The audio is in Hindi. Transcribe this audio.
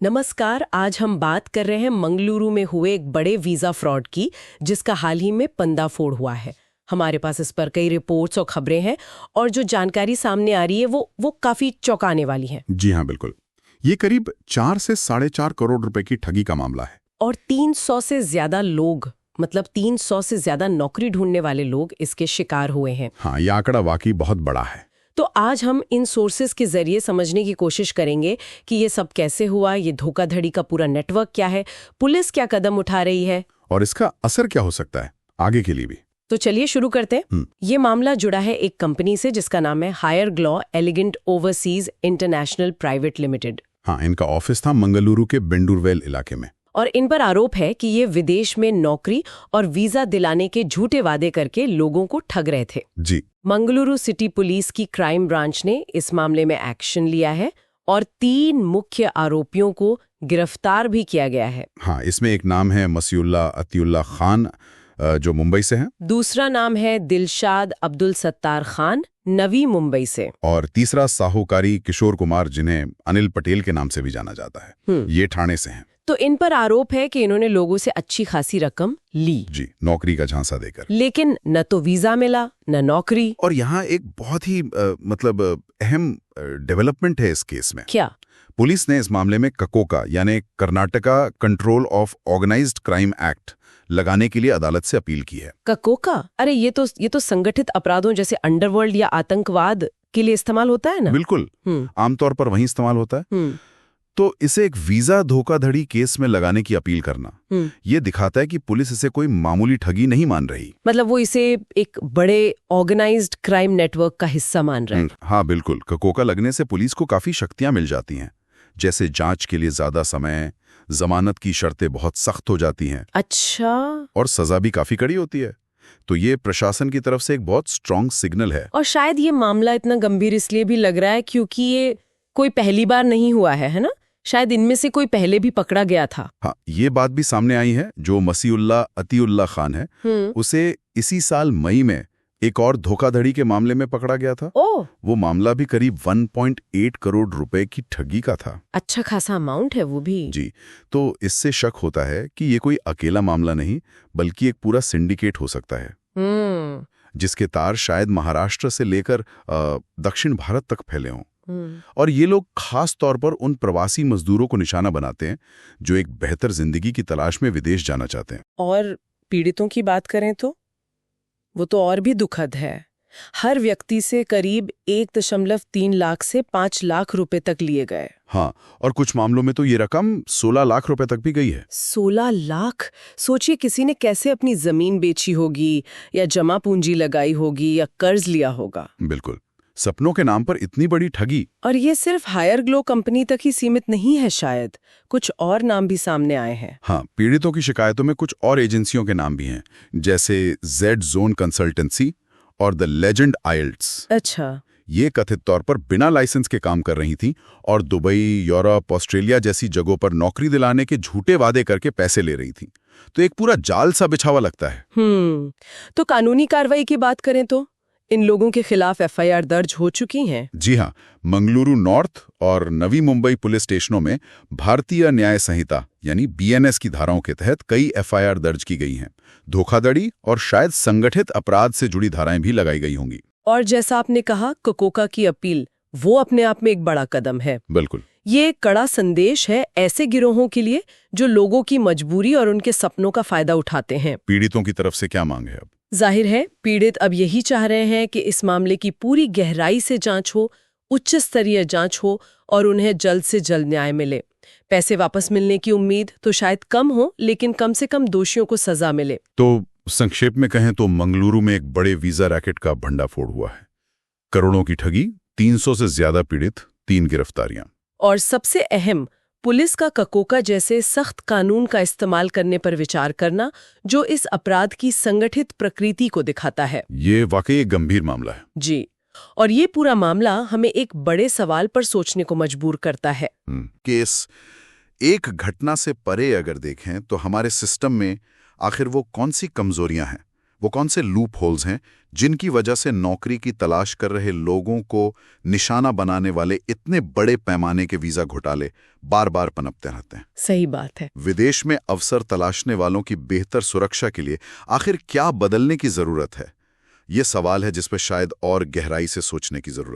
नमस्कार। आज हम बात कर रहे हैं मंगलुरु में हुए एक बड़े वीजा फ्रॉड की, जिसका हाल ही में पर्दाफाश हुआ है। हमारे पास इस पर कई रिपोर्ट्स और खबरें हैं और जो जानकारी सामने आ रही है वो काफी चौंकाने वाली है। जी हाँ, बिल्कुल। ये करीब 4 से 4.5 करोड़ रुपए की ठगी का मामला है। और 300 से ज्यादा लोग, मतलब 300 से ज्यादा नौकरी ढूंढने वाले लोग इसके शिकार हुए हैं। हाँ, ये आंकड़ा वाकई बहुत बड़ा है। तो आज हम इन सोर्सेज के जरिए समझने की कोशिश करेंगे कि ये सब कैसे हुआ, ये धोखाधड़ी का पूरा नेटवर्क क्या है, पुलिस क्या कदम उठा रही है और इसका असर क्या हो सकता है आगे के लिए भी। तो चलिए शुरू करते हैं। ये मामला जुड़ा है एक कंपनी से जिसका नाम है Higher Glow Elegant Overseas International Private Limited. हाँ, इनका ऑफिस था मंगलुरु के बेंडुरवेल इलाके में। और इन पर आरोप है कि ये विदेश में नौकरी और वीजा दिलाने के झूठे वादे करके लोगों को ठग रहे थे। जी। मंगलुरु सिटी पुलिस की क्राइम ब्रांच ने इस मामले में एक्शन लिया है और 3 मुख्य आरोपियों को गिरफ्तार भी किया गया है। हाँ, इसमें एक नाम है मसीउल्लाह अतीउल्लाह खान, जो मुंबई से हैं। दूसरा नाम है दिलशाद अब्दुल सत्तार खान, नवी मुंबई से। और तीसरा साहूकारी किशोर कुमार, जिन्हें अनिल पटेल के नाम से भी जाना जाता है। ये ठाणे से हैं। तो इन पर आरोप है कि इन्होंने लोगों से अच्छी खासी रकम ली। जी, नौकरी का झांसा देकर। लेकिन न तो वीजा मिला न नौकरी। और यहाँ एक बहुत ही अहम डेवलपमेंट है इस केस में। क्या? पुलिस ने इस मामले में ककोका यानी Karnataka Control of Organised Crime Act लगाने के लिए अदालत से अपील की है। ककोका? अरे ये तो संगठित अपराधों जैसे अंडरवर्ल्ड या आतंकवाद के लिए इस्तेमाल होता है ना। बिल्कुल, आमतौर पर वहीं इस्तेमाल होता है। तो इसे एक वीजा धोखाधड़ी केस में लगाने की अपील करना, ये दिखाता है कि पुलिस इसे कोई मामूली ठगी नहीं मान रही। मतलब वो इसे एक बड़े ऑर्गेनाइज्ड क्राइम नेटवर्क का हिस्सा मान रहे हैं। हाँ बिल्कुल। ककोका लगने से पुलिस को काफी शक्तियां मिल जाती हैं, जैसे जांच के लिए ज्यादा समय, जमानत की शर्तें बहुत सख्त हो जाती हैं। अच्छा। और सजा भी काफी कड़ी होती है। तो ये प्रशासन की तरफ से एक बहुत स्ट्रांग सिग्नल है। और शायद ये मामला इतना गंभीर इसलिए भी लग रहा है क्योंकि ये कोई पहली बार नहीं हुआ है ना? शायद इनमें से कोई पहले भी पकड़ा गया था। हाँ, ये बात भी सामने आई है। जो मसीउल्लाह अतीउल्लाह खान है, उसे इसी साल मई में एक और धोखाधड़ी के मामले में पकड़ा गया था। वो मामला भी करीब 1.8 करोड़ रुपए की ठगी का था। अच्छा खासा अमाउंट है वो भी। जी। तो इससे शक होता है कि ये कोई अकेला मामला नहीं, बल्कि एक पूरा सिंडिकेट हो सकता है, जिसके तार शायद महाराष्ट्र से लेकर दक्षिण भारत तक फैले हों। और ये लोग खास तौर पर उन प्रवासी मजदूरों को निशाना बनाते हैं जो एक बेहतर जिंदगी की तलाश में विदेश जाना चाहते हैं। और पीड़ितों की बात करें तो वो तो और भी दुखद है। हर व्यक्ति से करीब 1.3 लाख से 5 लाख रुपए तक लिए गए। हाँ, और कुछ मामलों में तो ये रकम 16 लाख रुपए तक भी गई है। 16 लाख? सोचिए किसी ने कैसे अपनी जमीन बेची होगी, या जमा पूंजी लगाई होगी, या कर्ज लिया होगा। बिल्कुल, सपनों के नाम पर इतनी बड़ी ठगी। और ये सिर्फ हायर ग्लो कंपनी तक ही सीमित नहीं है, शायद कुछ और नाम भी सामने आए हैं। हाँ, पीड़ितों की शिकायतों में कुछ और एजेंसियों के नाम भी हैं, जैसे जेड जोन कंसल्टेंसी और द लेजेंड आइल्ट्स। अच्छा। ये कथित तौर पर बिना लाइसेंस के काम कर रही थी और दुबई, यूरोप, ऑस्ट्रेलिया जैसी जगहों पर नौकरी दिलाने के झूठे वादे करके पैसे ले रही थी। तो एक पूरा जाल सा बिछा हुआ लगता है। तो कानूनी कार्रवाई की बात करें तो इन लोगों के खिलाफ एफआईआर दर्ज हो चुकी हैं। जी हाँ, मंगलुरु नॉर्थ और नवी मुंबई पुलिस स्टेशनों में भारतीय न्याय संहिता यानी बीएनएस की धाराओं के तहत कई एफआईआर दर्ज की गई हैं। धोखाधड़ी और शायद संगठित अपराध से जुड़ी धाराएं भी लगाई गई होंगी। और जैसा आपने कहा, ककोका की अपील, वो अपने आप में एक बड़ा कदम है। बिल्कुल, ये कड़ा संदेश है ऐसे गिरोहों के लिए जो लोगों की मजबूरी और उनके सपनों का फायदा उठाते हैं। पीड़ितों की तरफ से क्या मांग है अब? जाहिर है पीड़ित अब यही चाह रहे हैं कि इस मामले की पूरी गहराई से जांच हो, उच्च स्तरीय जांच हो और उन्हें जल्द से जल्द न्याय मिले। पैसे वापस मिलने की उम्मीद तो शायद कम हो, लेकिन कम से कम दोषियों को सजा मिले। तो संक्षेप में कहें तो मंगलुरु में एक बड़े वीजा रैकेट का भंडाफोड़ हुआ है। करोड़ों की ठगी, 300 से ज्यादा पीड़ित, 3 गिरफ्तारियां। और सबसे अहम, पुलिस का ककोका जैसे सख्त कानून का इस्तेमाल करने पर विचार करना, जो इस अपराध की संगठित प्रकृति को दिखाता है। ये वाकई एक गंभीर मामला है। जी। और ये पूरा मामला हमें एक बड़े सवाल पर सोचने को मजबूर करता है। केस एक घटना से परे अगर देखें तो हमारे सिस्टम में आखिर वो कौन सी कमजोरियां हैं वो कौन से लूप होल्स हैं जिनकी वजह से नौकरी की तलाश कर रहे लोगों को निशाना बनाने वाले इतने बड़े पैमाने के वीजा घोटाले बार बार पनपते रहते हैं? सही बात है। विदेश में अवसर तलाशने वालों की बेहतर सुरक्षा के लिए आखिर क्या बदलने की जरूरत है? ये सवाल है जिस पर शायद और गहराई से सोचने की जरूरत